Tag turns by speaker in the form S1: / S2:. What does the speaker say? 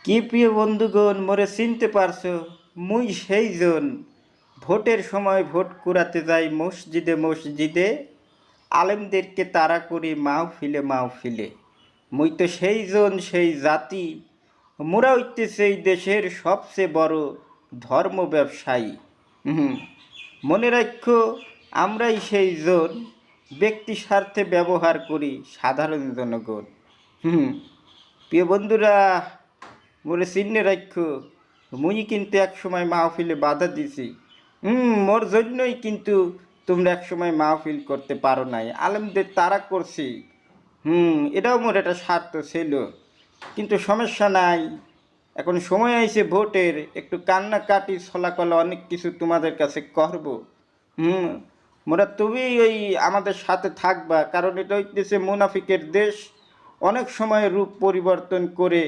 S1: কি প্রিয় বন্ধুগণ মোরে চিনতে পারছো? মুই সেই জন ভোটের সময় ভোট কুড়াতে যাই মসজিদে মসজিদে, আলেমদেরকে তাড়া করি মাহফিলে মাহফিলে। মুই তো সেই জন সেই জাতি, মোরা হইতেছে এই দেশের সবচেয়ে বড় ধর্ম ব্যবসায়ী। হুম, মনে রাখো, আমরাই সেই জন ব্যক্তি স্বার্থে ব্যবহার করি সাধারণ জনগণ। হুম, প্রিয় বন্ধুরা, মোরে চিহ্নে রাখো, মুই কিন্তু এক সময় মাহফিলে বাধা দিছি। মোর জন্যই কিন্তু তোমরা এক সময় মাহফিল করতে পারো নাই, আলেমদের তাড়া করছি। এটাও মোর একটা স্বার্থ ছিল, কিন্তু সমস্যা নাই। এখন সময় আইছে ভোটের, একটু কান্নাকাটি ছলাকলা অনেক কিছু তোমাদের কাছে করব। হুম মোরা তুমি ওই আমাদের সাথে থাকবা, কারণ এটা হইতেছে মুনাফিকের দেশ। অনেক সময় রূপ পরিবর্তন করে